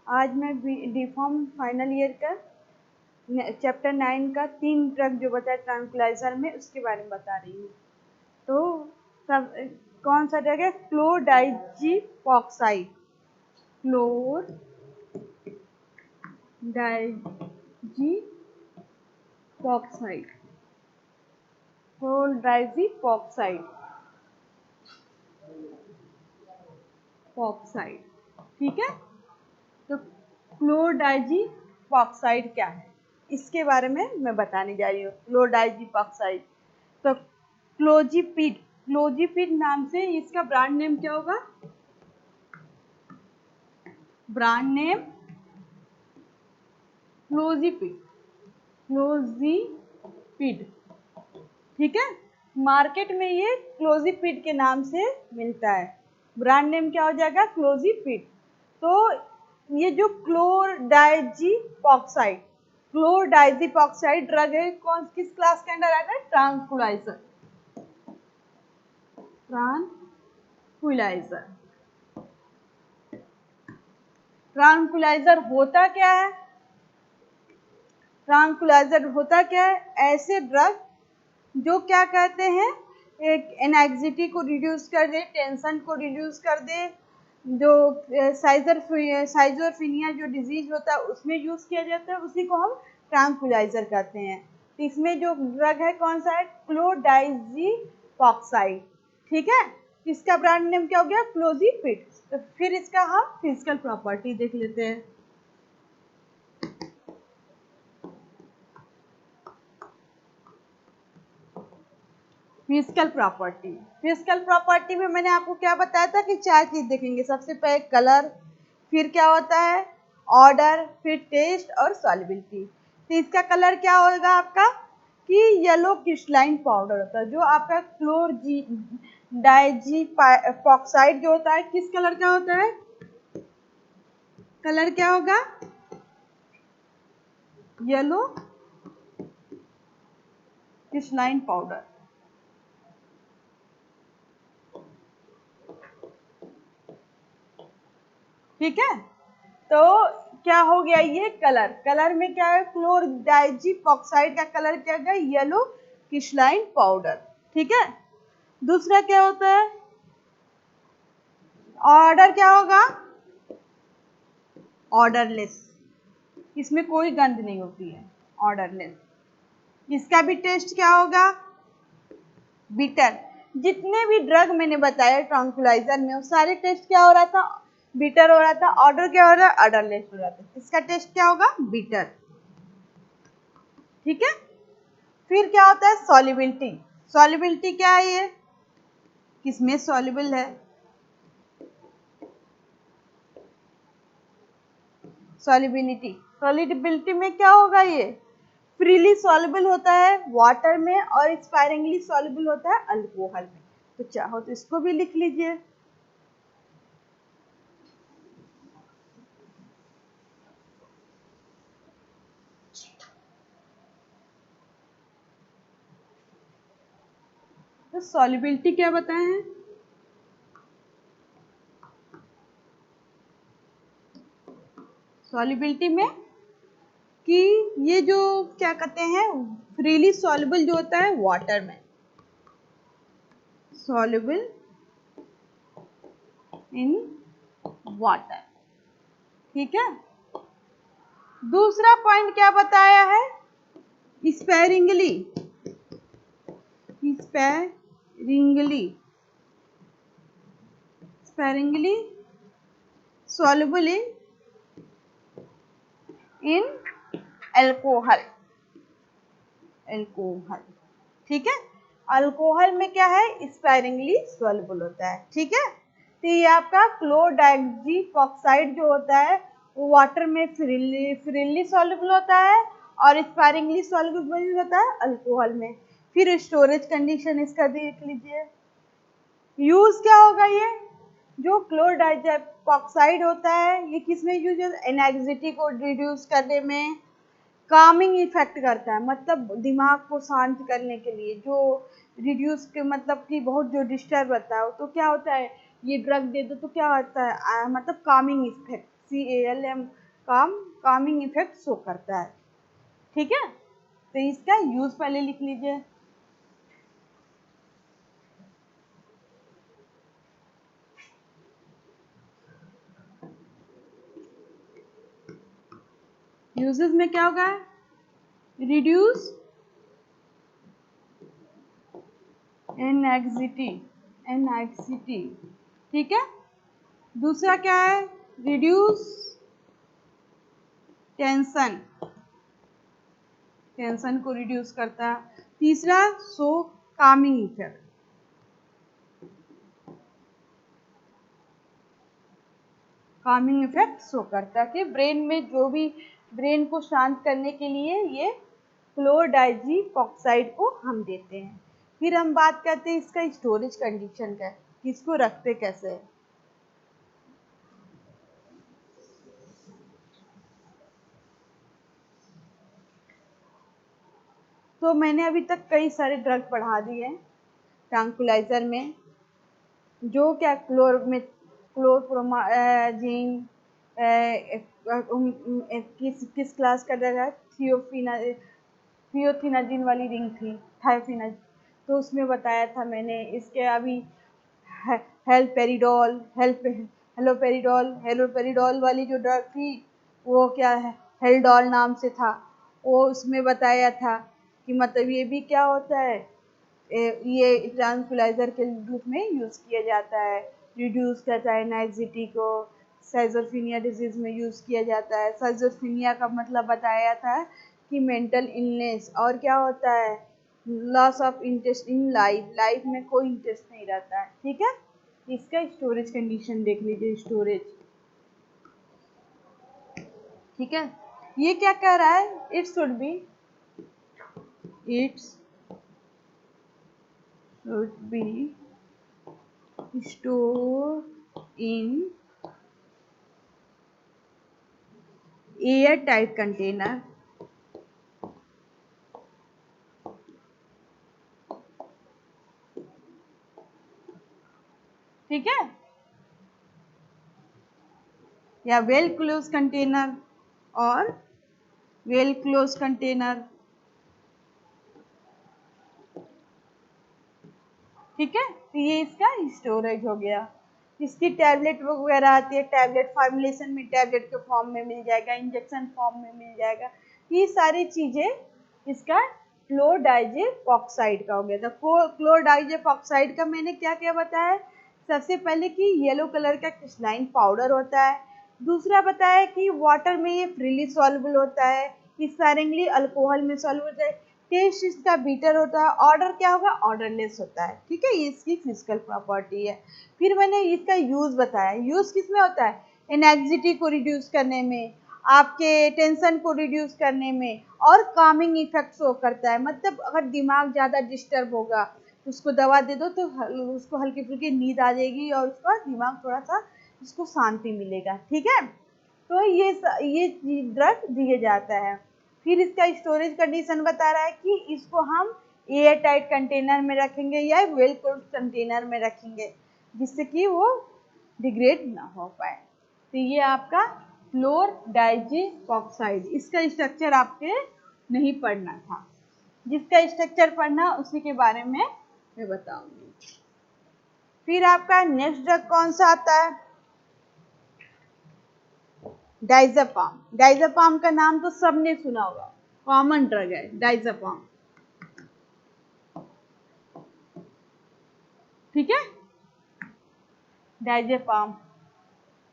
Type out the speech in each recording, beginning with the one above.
आज मैं डी.फार्म final year का चैप्टर 9 का 3 ड्रग जो बताया ट्रैंक्विलाइजर में, उसके बारे में बता रही हूँ। तो सब कौन सा ड्रग है? क्लोरडाइजीपॉक्साइड। क्लोरडाइजीपॉक्साइड। क्लोरडाइजीपॉक्साइड। पॉक्साइड। ठीक है। तो क्लोरडाइजीपॉक्साइड क्या है, इसके बारे में मैं बताने जा रही हूँ। क्लोरडाइजीपॉक्साइड तो क्लोजिपिड नाम से इसका ब्रांड नेम क्या होगा? ब्रांड नेम क्लोजिपिड। ठीक है। मार्केट में ये क्लोजिपिड के नाम से मिलता है। ब्रांड नेम क्या हो जाएगा? क्लोजिपिड। तो ये जो क्लोरडाइजीपॉक्साइड ड्रग है, किस क्लास के अंडर आता है? ट्रैंक्विलाइजर। ट्रैंक्विलाइजर होता क्या है? ट्रैंक्विलाइजर होता क्या है? ऐसे ड्रग जो क्या कहते हैं, एक एंजाइटी को रिड्यूस कर दे, टेंशन को रिड्यूस कर दे, जो साइजोफ्रेनिया जो डिजीज होता है उसमें यूज किया जाता है, उसी को हम ट्रैंक्विलाइजर कहते हैं। तो इसमें जो ड्रग है कौन सा है? क्लोरडाइजीपॉक्साइड। ठीक है। इसका ब्रांड नेम क्या हो गया? क्लोजिपिड। तो फिर इसका हम फिजिकल प्रॉपर्टी देख लेते हैं। फिजिकल प्रॉपर्टी में मैंने आपको क्या बताया था कि 4 चीज देखेंगे। सबसे पहले कलर, फिर क्या होता है? ऑर्डर, फिर टेस्ट और सॉल्युबिलिटी। तो इसका कलर क्या होगा आपका? कि येलो क्रिस्टलाइन पाउडर होता है। जो आपका क्लोरडाइजीपॉक्साइड जो होता है किस कलर का होता है? कलर क्या होगा? Yellow crystalline powder. ठीक है। तो क्या हो गया? ये कलर में क्या है? क्लोरडाइजीपॉक्साइड का कलर क्या है? Yellow crystalline powder. ठीक है। दूसरा क्या होता है? ऑर्डर क्या होगा? ऑर्डरलेस। इसमें कोई गंध नहीं होती है, ऑर्डरलेस। इसका भी टेस्ट क्या होगा? बिटर। जितने भी ड्रग मैंने बताया ट्रैंक्विलाइजर में, वो सारे टेस्ट क्या हो रहा था? बिटर हो रहा था। ऑर्डर क्या हो रहा है? ऑर्डरलेस हो रहा था। इसका टेस्ट क्या होगा? बिटर। ठीक है। फिर क्या होता है? सॉल्युबिलिटी। सॉल्युबिलिटी क्या है? ये किसमें सॉल्युबल है? सॉल्युबिलिटी में क्या होगा? ये फ्रीली सॉल्युबल होता है वाटर में और स्पायरिंगली सॉल्युबल होता है अल्कोहल में। तो चाहो तो इसको भी लिख लीजिए। तो सॉल्युबिलिटी क्या बताए हैं? सॉल्युबिलिटी में कि ये जो क्या कहते हैं, फ्रीली सॉल्युबल जो होता है वाटर में, सॉल्युबल इन वाटर। ठीक है। दूसरा पॉइंट क्या बताया है? Sparingly soluble in alcohol. ठीक है। अल्कोहल में क्या है? स्पायरिंगली सॉल्युबल होता है। ठीक है। तो ये आपका क्लोरडाइजीपॉक्साइड जो होता है वो वाटर में फ्रीली सॉल्युबल होता है और स्पायरिंगली सॉल्युबल होता है अल्कोहल में। फिर स्टोरेज कंडीशन इसका देख लीजिए। यूज क्या होगा? ये जो क्लोरडाइजीपॉक्साइड होता है ये किस में यूज होता है? एंजाइटी को रिड्यूस करने में, कामिंग इफेक्ट करता है, मतलब दिमाग को शांत करने के लिए, जो रिड्यूस के मतलब कि बहुत जो डिस्टर्ब रहता है तो क्या होता है, ये ड्रग दे दो तो क्या होता है मतलब कामिंग इफेक्ट CALM, काम, कामिंग इफेक्ट शो करता है। ठीक है, तो इसका यूज पहले लिख लीजिए। यूजेस में क्या होगा, रिड्यूस एनएक्सिटी, एनएक्सिटी, ठीक है। दूसरा क्या है, रिड्यूस टेंशन, टेंशन को रिड्यूस करता है। तीसरा, so calming effect, calming effect show करता है कि ब्रेन में जो भी, ब्रेन को शांत करने के लिए ये क्लोरडाइजीपॉक्साइड को हम देते हैं। फिर हम बात करते हैं इसका स्टोरेज कंडीशन का, किसको रखते कैसे है। तो मैंने अभी तक कई सारे ड्रग पढ़ा दिए हैं ट्रैंक्विलाइजर में, जो क्या क्लोरप्रोमाजीन, किस क्लास का ड्रग है, थियोफिनाजिन वाली रिंग थी, थायोफिनाजिन, तो उसमें बताया था मैंने। इसके अभी हेलोपेरिडोल वाली जो ड्रग थी वो क्या है, हेल्डोल नाम से था, वो उसमें बताया था कि मतलब ये भी क्या होता है, ये ट्रांक्विलाइजर के रूप में यूज़ किया जाता है, रिड्यूस करता है एंजाइटी को। साइजोफ्रेनिया डिजीज में यूज़ किया जाता है। साइजोफ्रेनिया का मतलब बताया था कि मेंटल इलनेस, और क्या होता है, loss of interest in life, life में कोई इंटरेस्ट नहीं रहता है। ठीक है, इसका स्टोरेज कंडीशन देख लीजिए, स्टोरेज, ठीक है। ये क्या कह रहा है, it should be, it's should be stored in airtight container, ठीक है, या वेल क्लोज कंटेनर, और वेल क्लोज कंटेनर, ठीक है। तो ये इसका स्टोरेज हो गया। इसकी टैबलेट वगैरह आती है, टैबलेट फॉर्मुलेशन में टैबलेट के फॉर्म में मिल जाएगा, इंजेक्शन फॉर्म में मिल जाएगा। ये सारी चीजें इसका क्लोरडाइजेपॉक्साइड का हो गया। तो क्लोरडाइजेपॉक्साइड का मैंने क्या क्या बताया, सबसे पहले कि येलो कलर का क्रिस्टलाइन पाउडर होता है। दूसरा बताया कि वाटर में ये फ्रीली सॉल्युबल होता है, स्पेरिंगली अल्कोहल में सॉल्युबल होता है। टेस्ट इसका बीटर होता है। ऑर्डर क्या होगा, ऑर्डरलेस होता है। ठीक है, ये इसकी फिजिकल प्रॉपर्टी है। फिर मैंने इसका यूज बताया, यूज किस में होता है, एंजाइटी को रिड्यूस करने में, आपके टेंशन को रिड्यूस करने में, और कामिंग इफेक्ट शो करता है। मतलब अगर दिमाग ज़्यादा डिस्टर्ब होगा तो उसको दवा दे दो तो उसको हल्की फुल्की नींद आ जाएगी और उसका दिमाग थोड़ा सा, उसको शांति मिलेगा। ठीक है, तो ये ड्रग दिया जाता है। फिर इसका स्टोरेज कंडीशन बता रहा है कि इसको हम एयर टाइट कंटेनर में रखेंगे या वेल क्लोज्ड कंटेनर में रखेंगे, जिससे कि वो डिग्रेड ना हो पाए। तो ये आपका क्लोरडाइजेपॉक्साइड, इसका स्ट्रक्चर आपके नहीं पढ़ना था, जिसका स्ट्रक्चर पढ़ना उसी के बारे में मैं बताऊंगी। फिर आपका नेक्स्ट ड्रग कौन सा आता है, डाइज़ेपाम। डाइज़ेपाम का नाम तो सबने सुना होगा, कॉमन ड्रग है डाइज़ेपाम। ठीक है, डाइज़ेपाम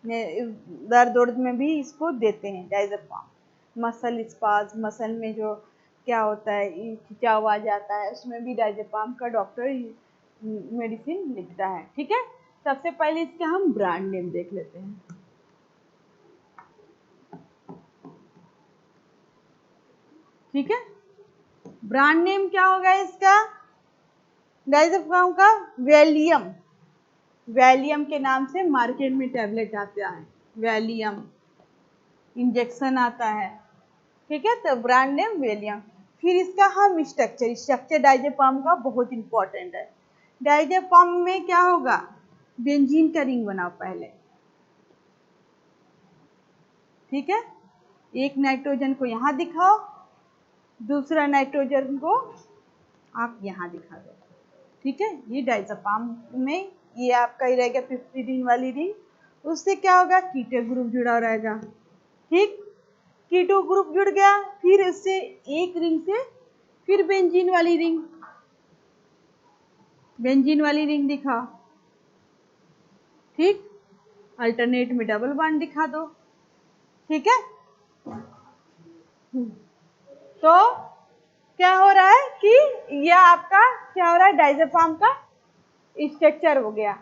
दर्द उर्द में भी इसको देते हैं डाइज़ेपाम। मसल स्पाज, मसल में जो क्या होता है, खिंचाव आ जाता है, उसमें भी डाइज़ेपाम का डॉक्टर मेडिसिन लिखता है। ठीक है, सबसे पहले इसका हम ब्रांड नेम देख लेते हैं। ठीक है, ब्रांड नेम क्या होगा इसका, डाइज़ेपाम का वैलियम, वैलियम के नाम से मार्केट में टैबलेट आता है, वैलियम इंजेक्शन आता है। ठीक है, तो ब्रांड नेम वैलियम। फिर इसका हम स्ट्रक्चर डाइज़ेपाम का बहुत इंपॉर्टेंट है। डाइज़ेपाम में क्या होगा, बेंजीन का रिंग बनाओ पहले, ठीक है, एक नाइट्रोजन को यहाँ दिखाओ, दूसरा नाइट्रोजन को आप यहाँ दिखा दो। ठीक है, ये डायज़ेपाम में ये आपका ही रहेगा पिपरीडीन वाली रिंग, उससे क्या होगा, कीटो ग्रुप जुड़ा रहेगा। ठीक, कीटो ग्रुप जुड़ गया, फिर इससे एक रिंग से फिर बेंजीन वाली रिंग, बेंजीन वाली रिंग दिखा। ठीक, अल्टरनेट में डबल बॉन्ड दिखा दो। ठीक है, तो क्या हो रहा है कि यह आपका क्या हो रहा है, डायज़ेपाम का स्ट्रक्चर हो गया।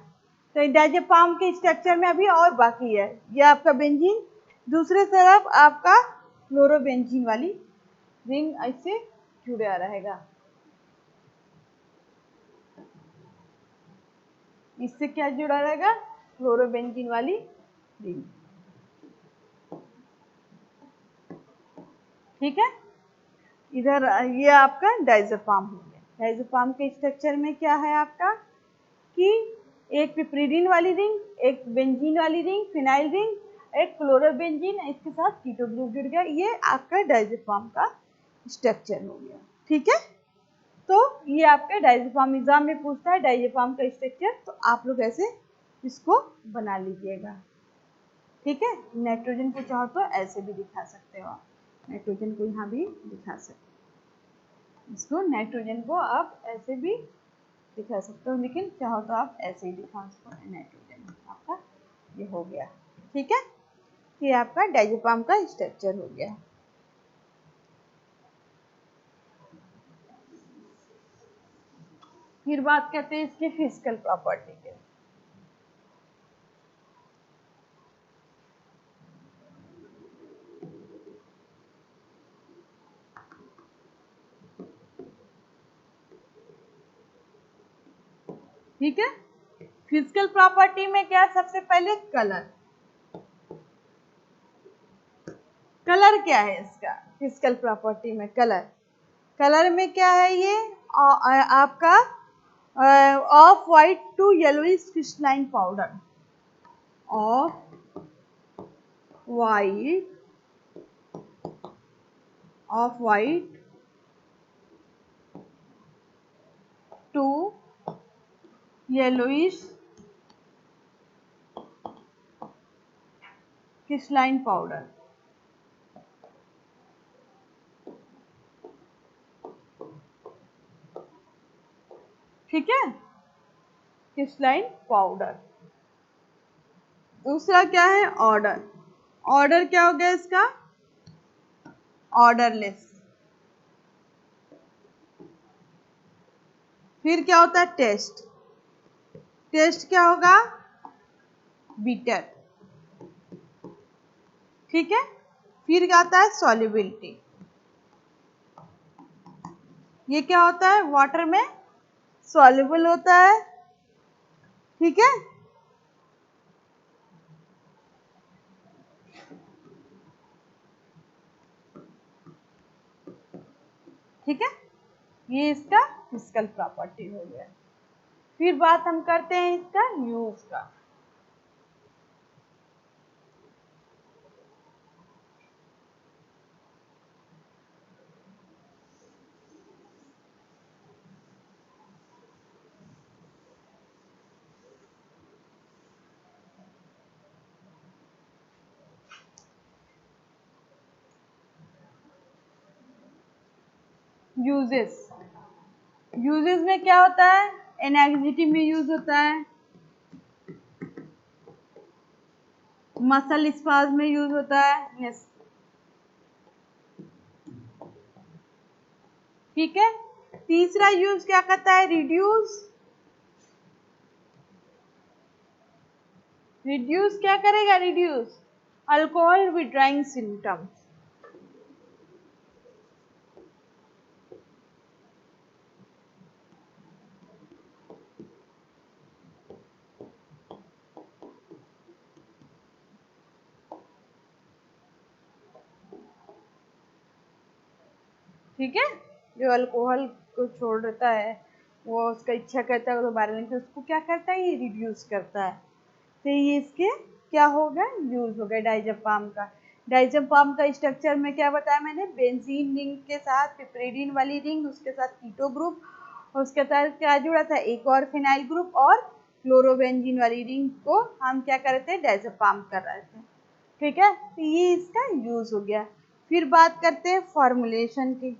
तो डायज़ेपाम के स्ट्रक्चर में अभी और बाकी है, यह आपका बेंजीन, दूसरे तरफ आपका क्लोरोबेंजीन वाली रिंग ऐसे जुड़ा रहेगा। इससे क्या जुड़ा रहेगा, क्लोरोबेंजीन वाली रिंग। ठीक है, इधर ये आपका डायज़ेपाम हो गया। डायज़ेपाम के स्ट्रक्चर में क्या है आपका कि एक पिपरीडीन वाली रिंग, एक बेंजीन वाली रिंग, फिनाइल रिंग, एक क्लोरोबेंजीन, इसके साथ कीटो ग्रुप जुड़ गया। ये आपका डायज़ेपाम का स्ट्रक्चर हो गया। ठीक है, तो ये आपका डायज़ेपाम एग्जाम में पूछता है डायज़ेपाम का स्ट्रक्चर, तो आप लोग ऐसे इसको बना लीजिएगा। ठीक है, नाइट्रोजन को चाहो तो ऐसे भी दिखा सकते हो आप, नाइट्रोजन को यहाँ भी दिखा सकते हो, इसको नाइट्रोजन को आप ऐसे भी दिखा सकते हो, लेकिन चाहो तो आप ऐसे ही दिखाओ इसको, नाइट्रोजन आपका ये हो गया। ठीक है, ये आपका डायज़ेपाम का स्ट्रक्चर हो गया। फिर बात करते हैं इसकी फिजिकल प्रॉपर्टी के। ठीक है, फिजिकल प्रॉपर्टी में क्या, सबसे पहले कलर। कलर क्या है इसका, फिजिकल प्रॉपर्टी में कलर, कलर में क्या है ये आपका off white to yellowish crystalline powder, off white to yellowish crystalline powder. ठीक है, क्रिस्टलाइन पाउडर। दूसरा क्या है, ऑर्डर। ऑर्डर क्या हो गया इसका, ऑर्डरलेस। फिर क्या होता है, टेस्ट। टेस्ट क्या होगा, बीटर। ठीक है, फिर क्या आता है, सॉल्युबिलिटी। ये क्या होता है, वाटर में सॉल्युबल होता है। ठीक है, ठीक है, ये इसका फिजिकल प्रॉपर्टी हो गया। फिर बात हम करते हैं इसका यूज का। यूजेस, यूजेस में क्या होता है, एनेक्सिटी में यूज होता है, मसल स्पाज में यूज होता है। यस, ठीक है, तीसरा यूज क्या करता है, रिड्यूस। रिड्यूस क्या करेगा, रिड्यूस अल्कोहल विड्राइंग सिम्टम्स। ठीक है, जो अल्कोहल को छोड़ देता है, वो उसका इच्छा करता है वो दोबारा लेकिन उसको क्या करता है, ये रिड्यूस करता है। तो ये इसके क्या हो गया, यूज हो गया डायज़ेपाम का। डायज़ेपाम का स्ट्रक्चर में क्या बताया मैंने, बेंजीन रिंग के साथ पिपरीडीन वाली रिंग, उसके साथ कीटो ग्रुप, उसके साथ क्या जुड़ा था, एक और फिनाइल ग्रुप, और क्लोरोबेंजीन वाली रिंग को हम क्या कर रहे थे, डायज़ेपाम कर रहे थे। ठीक है, तो ये इसका यूज हो गया। फिर बात करते हैं फॉर्मुलेशन की।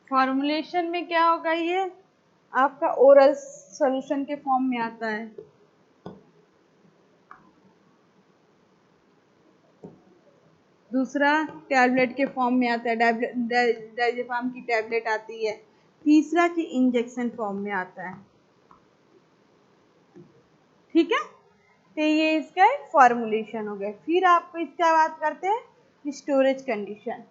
फॉर्मुलेशन में क्या होगा, ये आपका ओरल सॉल्यूशन के फॉर्म में आता है। दूसरा टैबलेट के फॉर्म में आता है, डायज़ेपाम की टैबलेट आती है। तीसरा कि इंजेक्शन फॉर्म में आता है। ठीक है, तो ये इसका फॉर्मुलेशन हो गया। फिर आप इसका बात करते हैं स्टोरेज कंडीशन।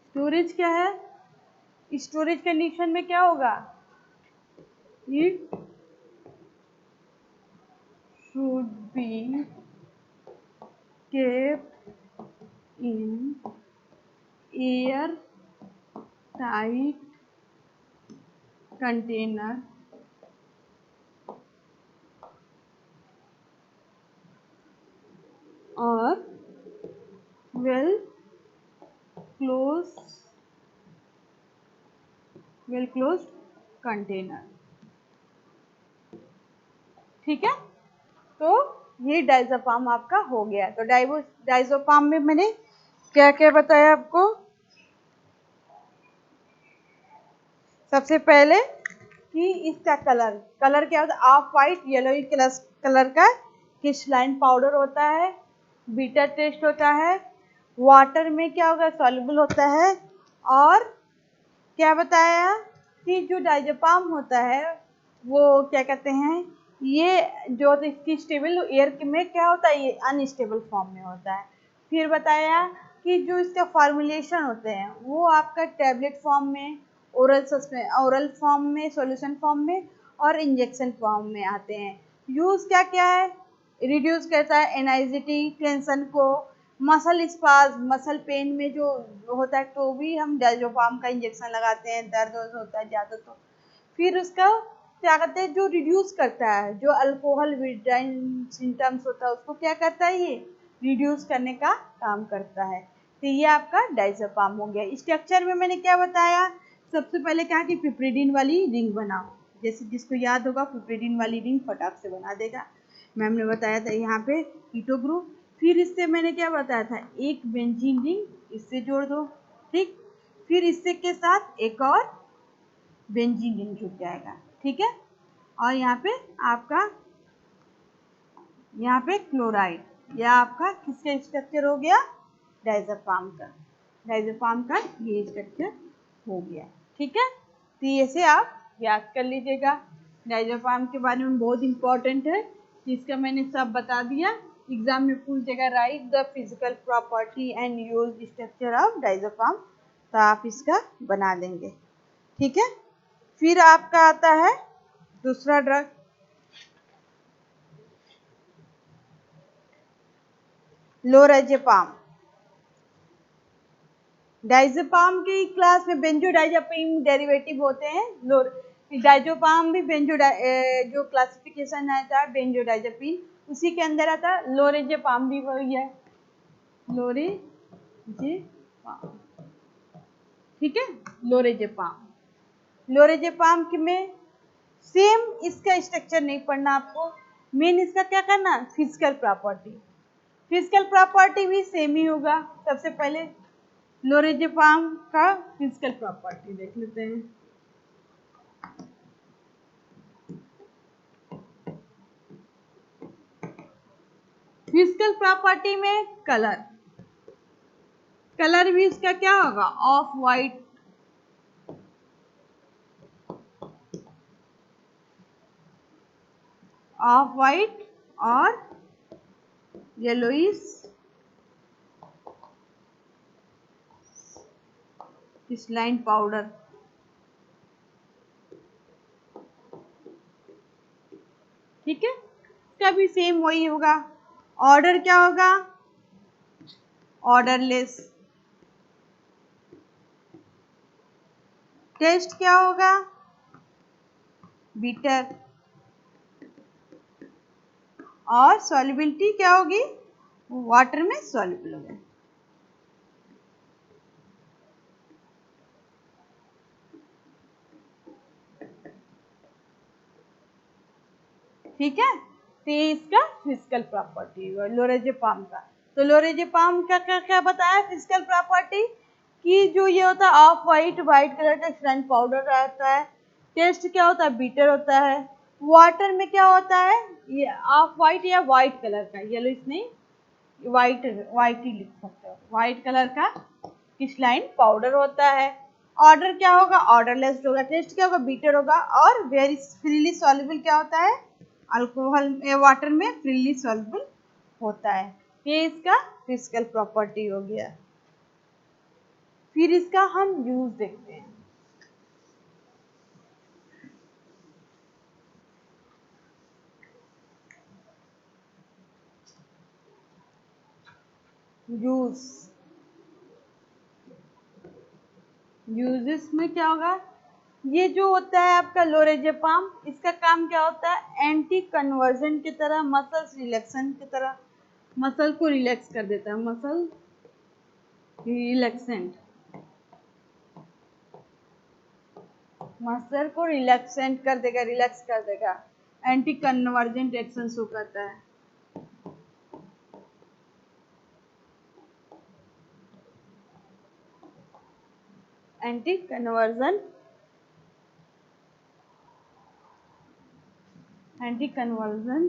स्टोरेज क्या है, स्टोरेज कंडीशन में क्या होगा, it should be kept in air tight container or well closed container। ठीक है, तो ये डायज़ेपाम आपका हो गया। तो डायज़ेपाम में मैंने क्या क्या बताया आपको। सबसे पहले कि इसका कलर क्या होता है, ऑफ वाइट येलोई कलर का क्रिस्टलाइन पाउडर होता है, बीटर टेस्ट होता है, वाटर में क्या होगा, सॉल्युबल होता है। और क्या बताया कि जो डायज़ेपाम होता है वो क्या कहते हैं, ये जो इसकी स्टेबल एयर में क्या होता है, ये अनस्टेबल फॉर्म में होता है। फिर बताया कि जो इसका फॉर्मुलेशन होते हैं वो आपका टैबलेट फॉर्म में, ओरल फॉर्म में, सॉल्यूशन फॉर्म में और इंजेक्शन फॉर्म में आते हैं। यूज क्या क्या है, रिड्यूस करता है एनाइजिटी, टेंशन को, मसल स्पाज्म, मसल पेन में जो होता है तो भी हम डायज़ेपाम का इंजेक्शन लगाते हैं, दर्द होता है ज़्यादा तो। फिर उसका क्या कहते हैं, जो रिड्यूस करता है, जो अल्कोहल विड्राइन सिम्टम्स होता है उसको क्या करता है, ये रिड्यूस करने का काम करता है। तो ये आपका डायज़ेपाम हो गया। स्ट्रक्चर में मैंने क्या बताया, सबसे पहले कहा कि पिपरीडीन वाली रिंग बनाओ, जैसे जिसको याद होगा पिपरीडीन वाली रिंग फटाक से बना देगा। मैम ने बताया था यहाँ पे कीटो ग्रुप। फिर इससे मैंने क्या बताया था, एक बेंजीन रिंग इससे जोड़ दो। ठीक, फिर इससे के साथ एक और बेंजीन रिंग जुड़ जाएगा। ठीक है, और यहाँ पे आपका यहाँ पे क्लोराइड, यह आपका किसका स्ट्रक्चर हो गया, डायज़ेपाम का। डायज़ेपाम का ये स्ट्रक्चर हो गया। ठीक है, तो ऐसे आप याद कर लीजिएगा। डायज़ेपाम के बारे में बहुत इंपॉर्टेंट है, इसका मैंने सब बता दिया। एग्जाम में पूछेगा write the physical property and use structure of diazepam, तो आप इसका बना देंगे। ठीक है, फिर आपका आता है दूसरा ड्रग, लोराज़ेपाम। डायज़ेपाम की क्लास में बेंजोडाइज़ेपिन डेरिवेटिव होते हैं। डायज़ेपाम भी जो क्लासिफिकेशन आता है बेंजोडाइज़ेपिन, उसी के अंदर आता है। लोराज़ेपाम भी वही है, लोराज़ेपाम। ठीक है, लोराज़ेपाम में सेम इसका स्ट्रक्चर नहीं पढ़ना आपको, मेन इसका क्या करना, फिजिकल प्रॉपर्टी। फिजिकल प्रॉपर्टी भी सेम ही होगा। सबसे पहले लोराज़ेपाम का फिजिकल प्रॉपर्टी देख लेते हैं। फिजिकल प्रॉपर्टी में कलर भी इसका क्या होगा, ऑफ वाइट। ऑफ वाइट और येलोइश क्रिस्टलाइन पाउडर। ठीक है, इसका भी सेम वही होगा। ऑर्डर क्या होगा? ऑर्डरलेस। टेस्ट क्या होगा? बीटर। और सॉल्युबिलिटी क्या होगी? वाटर में सॉल्युबल होगा। ठीक है, तो ये इसका फिजिकल प्रॉपर्टी हुआ लोरेजेपाम का। तो लोरेजेपाम का क्या क्या बताया फिजिकल प्रॉपर्टी? कि जो ये होता है ऑफ वाइट कलर का श्राइन पाउडर रहता है। टेस्ट क्या होता है? बीटर होता है। वाटर में क्या होता है? ये ऑफ वाइट या वाइट कलर का, येलो नहीं, वाइट वाइट ही लिख सकते हो, वाइट कलर का क्रिस्टलाइन पाउडर होता है। ऑर्डर क्या होगा? ऑर्डरलेस होगा। टेस्ट क्या होगा? बीटर होगा। और वेरी फ्रीली सॉल्युबल क्या होता है? अल्कोहल वाटर में फ्रीली सॉल्युबल होता है। ये इसका फिजिकल प्रॉपर्टी हो गया। फिर इसका हम यूज देखते हैं। यूज यूजेस में क्या होगा? ये जो होता है आपका लोरेजेपाम, इसका काम क्या होता है? एंटी कन्वर्जन की तरह, मसल्स रिलैक्सन की तरह, मसल को रिलैक्स कर देता है। मसल रिलैक्सेंट, मसल को रिलैक्सेंट कर देगा, रिलैक्स कर देगा। एंटी कन्वर्जेंट एक्शन शो करता है। एंटी कन्वर्जन, एंटी कन्वर्जन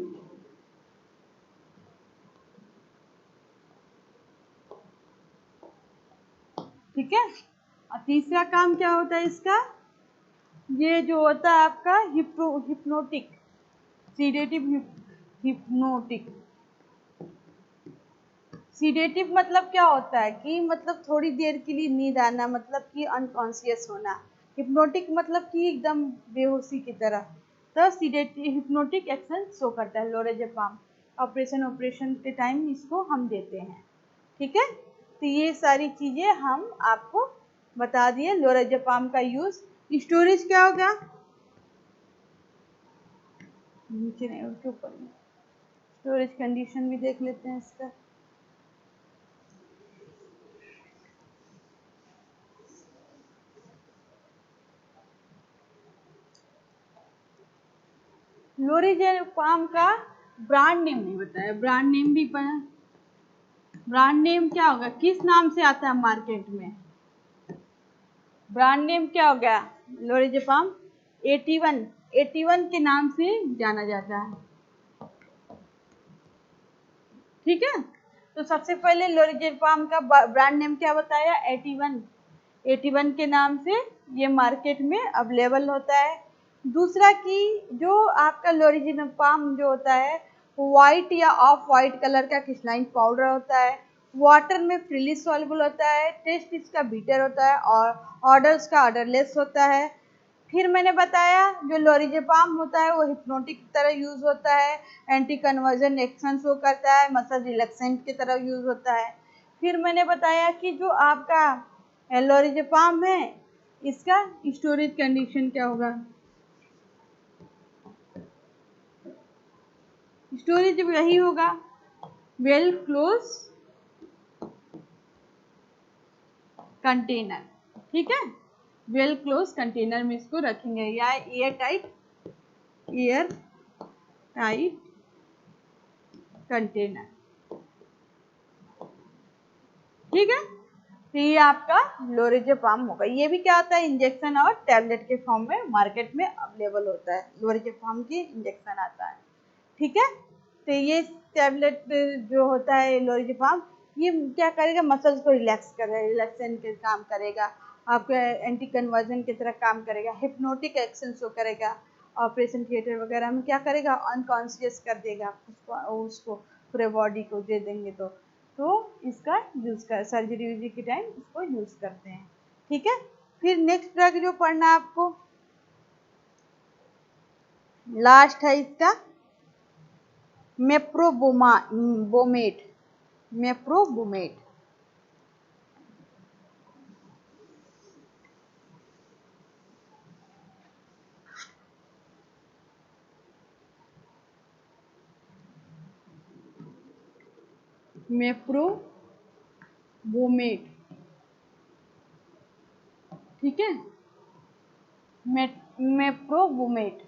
ठीक है। और तीसरा काम क्या होता है इसका? ये जो होता है आपका हिप्नोटिक, सीडेटिव, हिप्नोटिक। सीडेटिव मतलब क्या होता है? कि मतलब थोड़ी देर के लिए नींद आना, मतलब कि अनकॉन्शियस होना। हिप्नोटिक मतलब कि एकदम बेहोशी की तरह। तो सीडेटिव हिप्नोटिक एक्शन शो करता है लोरेजेपाम। ऑपरेशन के टाइम इसको हम देते हैं। ठीक है, तो ये सारी चीजें हम आपको बता दिए लोरेजेपाम का यूज। स्टोरेज क्या होगा? नीचे नहीं, उसके ऊपर। स्टोरेज कंडीशन भी देख लेते हैं इसका। लोरेजेपाम का ब्रांड नेम नहीं बताया। ब्रांड नेम भी ब्रांड नेम क्या होगा? किस नाम से आता है मार्केट में? ब्रांड नेम क्या होगा? लोरेजेपाम 81, 81 के नाम से जाना जाता है। ठीक है, तो सबसे पहले लोरेजेपाम का ब्रांड नेम क्या बताया? 81, 81 के नाम से ये मार्केट में अवेलेबल होता है। दूसरा कि जो आपका लोरेजेपाम जो होता है वाइट या ऑफ वाइट कलर का क्रिस्टलाइन पाउडर होता है। वाटर में फ्रीली सॉल्युबल होता है। टेस्ट इसका बीटर होता है। और ऑर्डर इसका ऑर्डरलेस होता है। फिर मैंने बताया जो लोरेजेपाम होता है वो हिप्नोटिक की तरह यूज होता है। एंटी कन्वर्जन एक्शन शो करता है। मसल रिलैक्सेंट की तरह यूज होता है। फिर मैंने बताया कि जो आपका लोरेजेपाम है इसका स्टोरेज कंडीशन क्या होगा? स्टोरेज यही होगा, वेल क्लोज कंटेनर। ठीक है, वेल क्लोज कंटेनर में इसको रखेंगे या air tight, air tight container. ठीक है, तो ये आपका लोरेजेपाम होगा। ये भी क्या आता है? इंजेक्शन और टैबलेट के फॉर्म में मार्केट में अवेलेबल होता है। लोरेजेपाम की इंजेक्शन आता है। ठीक है, तो ये टैबलेट जो होता है लोरेजेपाम, ये क्या करेगा? मसल्स को रिलैक्स करेगा, रिलैक्सेंट के काम करेगा। आपके एंटी कन्वर्जन की तरह काम करेगा। हिप्नोटिक एक्शन शो करेगा। ऑपरेशन थिएटर वगैरह में क्या करेगा, अनकॉन्शियस कर देगा उसको पूरे बॉडी को दे देंगे। तो इसका यूज़ कर सर्जरी के टाइम इसको यूज़ करते हैं। ठीक है, फिर नेक्स्ट ड्रग जो पढ़ना है आपको, लास्ट है इसका मेप्रोबोमेट। मेप्रोबोमेट मेप्रोबोमेट ठीक है, मेप्रोबोमेट।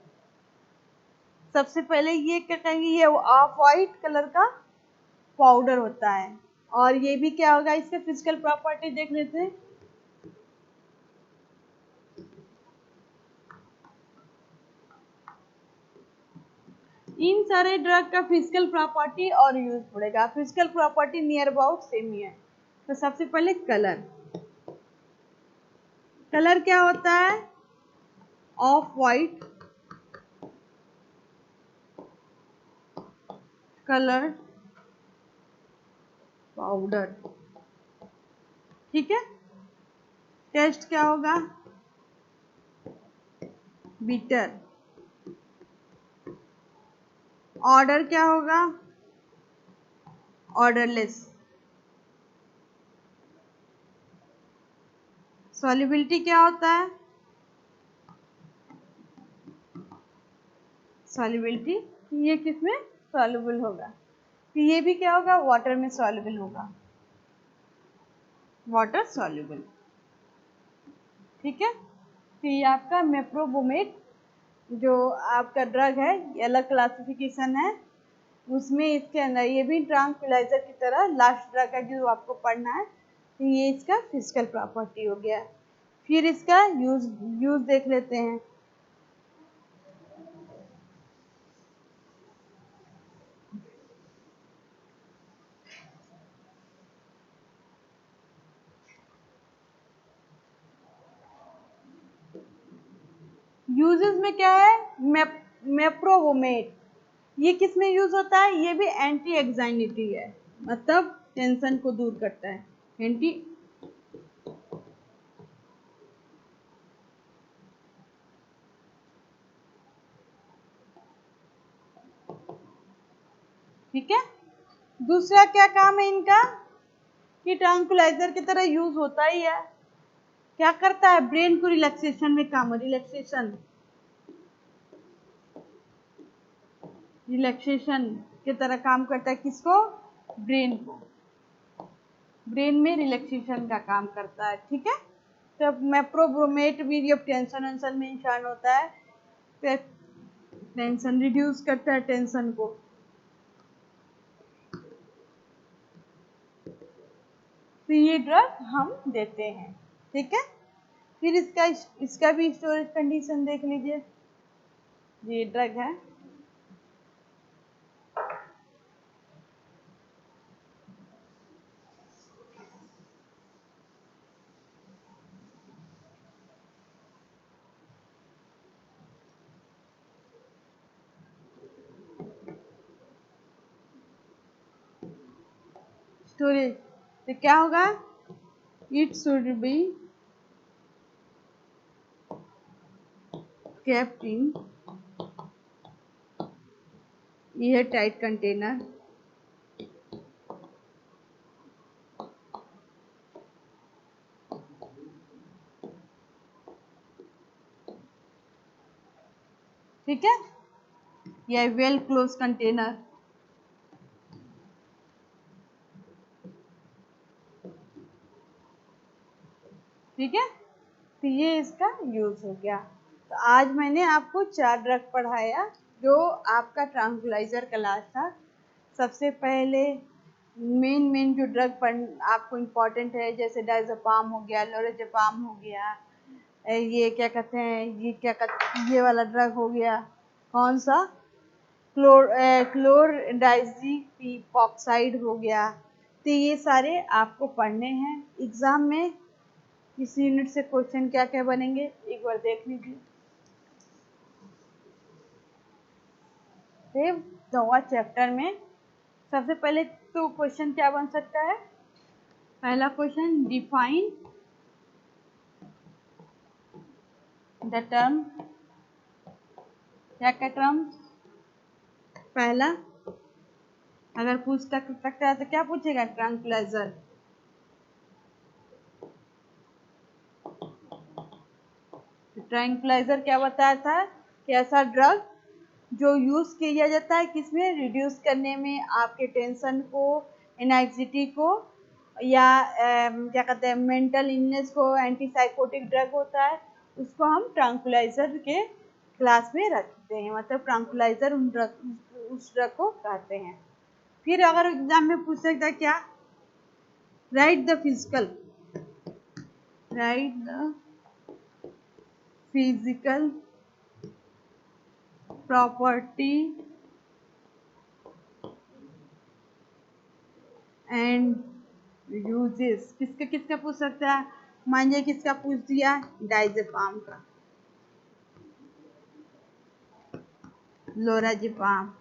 सबसे पहले ये क्या कहेंगे, ये ऑफ वाइट कलर का पाउडर होता है। और ये भी क्या होगा, इसके फिजिकल प्रॉपर्टी देख लेते हैं। इन सारे ड्रग का फिजिकल प्रॉपर्टी और यूज पड़ेगा। Physical property near about same ही है। तो सबसे पहले कलर, कलर क्या होता है, ऑफ वाइट कलर पाउडर। ठीक है, टेस्ट क्या होगा, बिटर। ऑर्डर क्या होगा, ऑर्डरलेस। सॉल्युबिलिटी क्या होता है, सॉल्युबिलिटी, ये किसमें सॉल्युबल होगा। तो ये भी क्या होगा, वाटर में सॉल्युबल होगा, वाटर सॉल्युबल। ठीक है, तो ये आपका मेप्रोबोमेट जो आपका ड्रग है, ये अलग क्लासिफिकेशन है उसमें। इसके अंदर ये भी ट्रांक्विलाइजर की तरह लास्ट ड्रग है जो आपको पढ़ना है। तो ये इसका फिजिकल प्रॉपर्टी हो गया। फिर इसका यूज देख लेते हैं। यूजेस में क्या है, मेप्रोवोमेट, ये किस में यूज होता है, ये भी एंटी एग्जाइटी है, मतलब टेंशन को दूर करता है, एंटी। ठीक है, दूसरा क्या काम है इनका, कि ट्रांकुलाइजर की तरह यूज होता ही है। क्या करता है, ब्रेन को रिलैक्सेशन में काम, रिलैक्सेशन की तरह काम करता है। किसको, ब्रेन को, ब्रेन में रिलैक्सेशन का काम करता है। ठीक है, तो मेप्रोब्रोमेट भी जब टेंशन वेंशन में इंसान होता है तो टेंशन रिड्यूस करता है, टेंशन को। तो ये ड्रग हम देते हैं। ठीक है, फिर इसका भी स्टोरेज कंडीशन देख लीजिए। ये ड्रग है, स्टोरेज तो क्या होगा, it should be kept in airtight container ठीक है, या वेल क्लोज कंटेनर। ठीक है, तो ये इसका यूज हो गया। तो आज मैंने आपको 4 ड्रग पढ़ाया जो आपका ट्रांकुलाइजर क्लास था। सबसे पहले मेन जो ड्रग पढ़ आपको इम्पोर्टेंट है, जैसे डायज़ेपाम हो गया, लोराज़ेपाम हो गया, ये क्या कहते हैं, ये वाला ड्रग हो गया, कौन सा, क्लोरडाइज़ेपिऑक्साइड हो गया। तो ये सारे आपको पढ़ने हैं। एग्जाम में इस यूनिट से क्वेश्चन क्या क्या बनेंगे एक बार देख लीजिए। थे 9वां चैप्टर में। सबसे पहले तो क्वेश्चन क्या बन सकता है? पहला क्वेश्चन, डिफाइन द टर्म। क्या क्या टर्म? पहला अगर पूछ सकता है तो क्या पूछेगा? ट्रैंक्विलाइजर। ट्रैंक्विलाइजर क्या बताया था कि ऐसा ड्रग जो यूज किया जाता है किसमें? रिड्यूस करने में, आपके टेंशन को, एनाइजिटी को, या क्या कहते हैं मेंटल इलनेस को। एंटीसाइकोटिक ड्रग होता है, उसको हम ट्रैंक्विलाइजर के क्लास में रखते हैं, मतलब ट्रैंक्विलाइजर उस ड्रग को कहते हैं। फिर अगर एग्जाम में पूछ सकता है क्या? Right the physical property and uses. किसका किसका पूछ सकता है? मान लीजिए किसका पूछ दिया? डायजेपाम का, लोराजेपाम।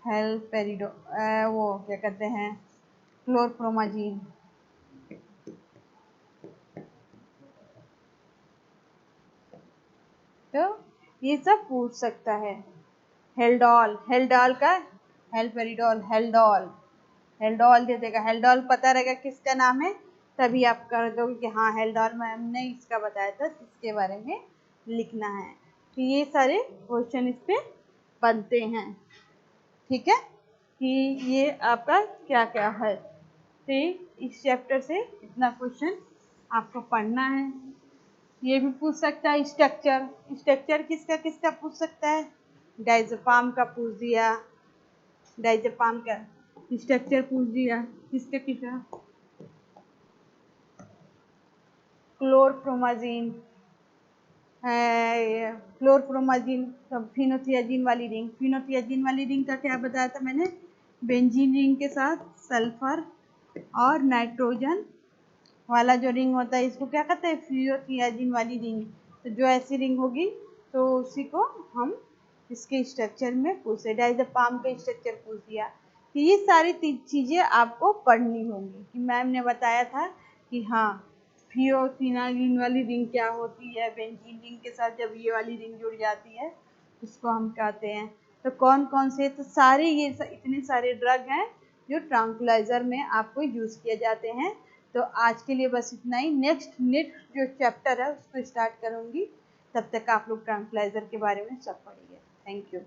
हेलपेरिडो वो क्या कहते हैं, क्लोरप्रोमाजीन। तो ये सब पूछ सकता है। हेल्डॉल का, हेलपेरिडोल, हेल्डॉल दे देगा। हेल्डॉल पता रहेगा किसका नाम है, तभी आप कर दोगे कि हाँ हेल्डॉल मैम ने इसका बताया था, इसके बारे में लिखना है। तो ये सारे क्वेश्चन इस पे बनते हैं, ठीक है, कि ये आपका क्या क्या है। तो इस चैप्टर से इतना क्वेश्चन आपको पढ़ना है। ये भी पूछ सकता है स्ट्रक्चर किसका किसका पूछ सकता है? डायजेपाम का पूछ दिया, डायजेपाम का स्ट्रक्चर पूछ दिया। किसका किसका? क्लोरप्रोमाजीन है, क्लोरप्रोमाजीन, फिनोथियाजीन वाली रिंग का क्या बताया था मैंने? बेंजीन रिंग के साथ सल्फर और नाइट्रोजन वाला जो रिंग होता है इसको क्या कहते हैं? फिनोथियाजीन वाली रिंग। तो जो ऐसी रिंग होगी तो उसी को हम इसके स्ट्रक्चर में पूछे। डायजेपाम का स्ट्रक्चर पूछ दिया। तो ये सारी चीजें आपको पढ़नी होंगी कि मैम ने बताया था कि हाँ फिनोथियाजीन वाली रिंग क्या होती है, बेंजीन रिंग के साथ जब ये वाली रिंग जुड़ जाती है उसको हम कहते हैं। तो कौन कौन से? तो सारे ये इतने सारे ड्रग हैं जो ट्रैंक्विलाइजर में आपको यूज किए जाते हैं। तो आज के लिए बस इतना ही। नेक्स्ट जो चैप्टर है उसको स्टार्ट करूंगी, तब तक आप लोग ट्रैंक्विलाइजर के बारे में सब पढ़िए। Thank you.